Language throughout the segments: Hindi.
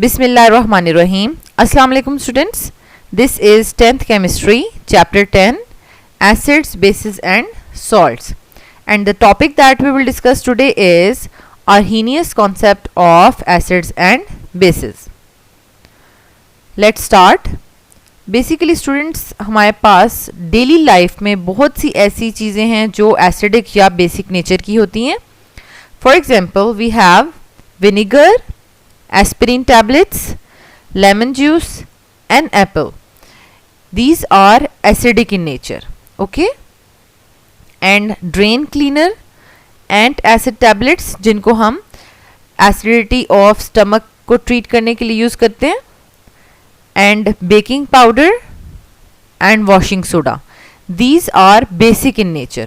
Bismillahirrahmanirrahim. Assalamu alaikum students. This is 10th chemistry chapter 10 acids, bases and salts, and the topic that we will discuss today is Arrhenius concept of acids and bases. Let's start. Basically students हमारे पास डेली लाइफ में बहुत सी ऐसी चीज़ें हैं जो एसिडिक या बेसिक नेचर की होती हैं. For example we have vinegar, aspirin tablets, lemon juice and apple. These are acidic in nature, okay? And drain cleaner, antacid tablets जिनको हम acidity of stomach को treat करने के लिए use करते हैं, and baking powder and washing soda. These are basic in nature.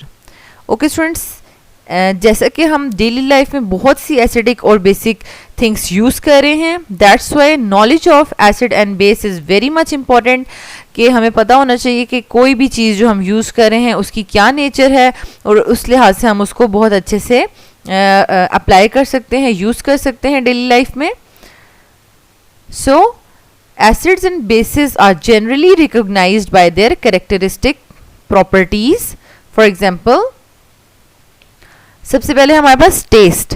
Okay students, जैसा कि हम डेली लाइफ में बहुत सी एसिडिक और बेसिक थिंग्स यूज़ कर रहे हैं, that's why knowledge of acid and base is very much important. कि हमें पता होना चाहिए कि कोई भी चीज़ जो हम यूज़ कर रहे हैं उसकी क्या नेचर है और उस लिहाज से हम उसको बहुत अच्छे से अप्लाई कर सकते हैं, यूज़ कर सकते हैं डेली लाइफ में. So acids and bases are generally recognized by their characteristic properties. For example, सबसे पहले हमारे पास taste.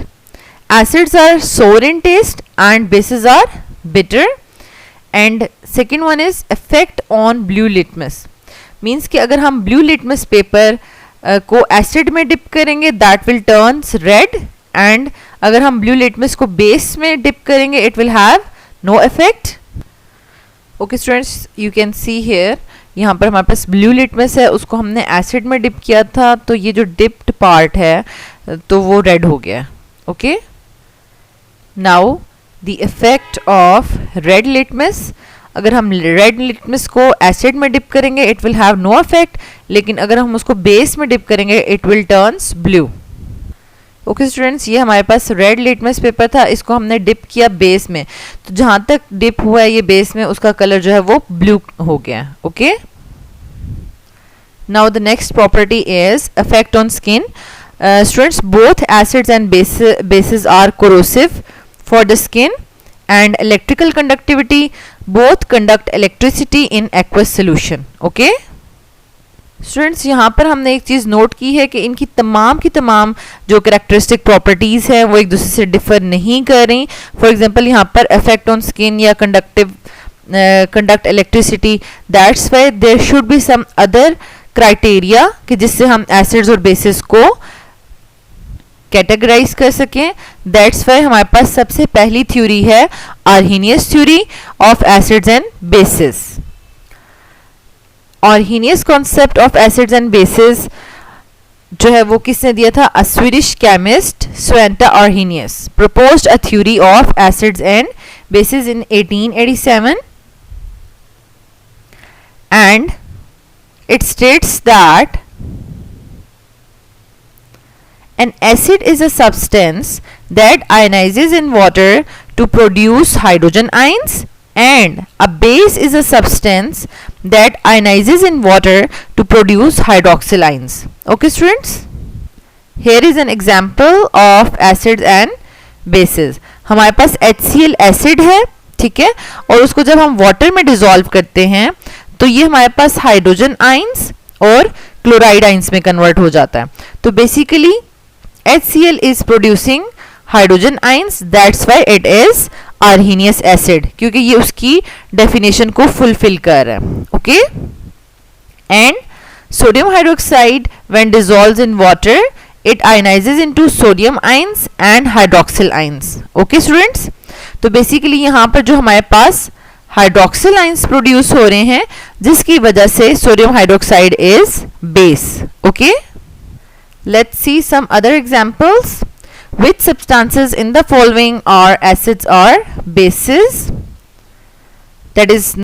Acids are sour in taste and bases are bitter. And second one is effect on blue litmus. Means कि अगर हम ब्लू लिटमस पेपर को एसिड में डिप करेंगे that will turns red, and अगर हम ब्लू लिटमस को बेस में डिप करेंगे it will have no effect. Okay students, you can see here, यहाँ पर हमारे पास ब्लू लिटमस है, उसको हमने एसिड में डिप किया था तो ये जो डिप्ड पार्ट है तो वो रेड हो गया. Okay, now the effect of red litmus. अगर हम रेड लिटमस को एसिड में डिप करेंगे it will have no effect, लेकिन अगर हम उसको बेस में डिप करेंगे it will turns blue. Okay students, ये हमारे पास रेड लिटमस पेपर था, इसको हमने डिप किया बेस में, तो जहाँ तक डिप हुआ है ये बेस में उसका कलर जो है वो ब्लू हो गया. Okay, now the next property is effect on skin. Students, both acids and bases are corrosive for the skin, and electrical conductivity, both conduct electricity in aqueous solution. Okay? Students, यहाँ पर हमने एक चीज़ नोट की है कि इनकी तमाम की तमाम जो कैरेक्टरिस्टिक प्रॉपर्टीज़ हैं वो एक दूसरे से डिफर नहीं कर रही. फॉर एग्जांपल, यहाँ पर इफेक्ट ऑन स्किन या conduct electricity, that's why there should be some other criteria कि जिससे हम एसिड्स और बेसिस को कैटेगराइज कर सकें. दैट्स वाई हमारे पास सबसे पहली थ्योरी है Arrhenius theory of acids and bases. Arrhenius concept of acids and bases जो है वो किसने दिया था? A Swedish chemist Svante Arrhenius proposed a theory of acids and bases in 1887, and it states that an acid is a substance that ionizes in water to produce hydrogen ions, and a base is a substance that ionizes in water to produce hydroxyl ions. Okay students, here is an example of acids and bases. हमारे पास HCl एसिड है, ठीक है, और उसको जब हम वाटर में डिसॉल्व करते हैं तो ये हमारे पास हाइड्रोजन आइंस और क्लोराइड आइंस में कन्वर्ट हो जाता है. तो basically HCl is producing hydrogen ions, that's why it is Arrhenius acid, क्योंकि ये उसकी definition को fulfill कर रहा है. Okay? And sodium hydroxide when dissolves in water it ionizes into sodium ions and hydroxyl ions. Okay students? तो basically यहाँ पर जो हमारे पास hydroxyl ions produce हो रहे हैं जिसकी वजह से sodium hydroxide is base. Okay? Let's see some other examples. Which substances in the following are acids or bases? That is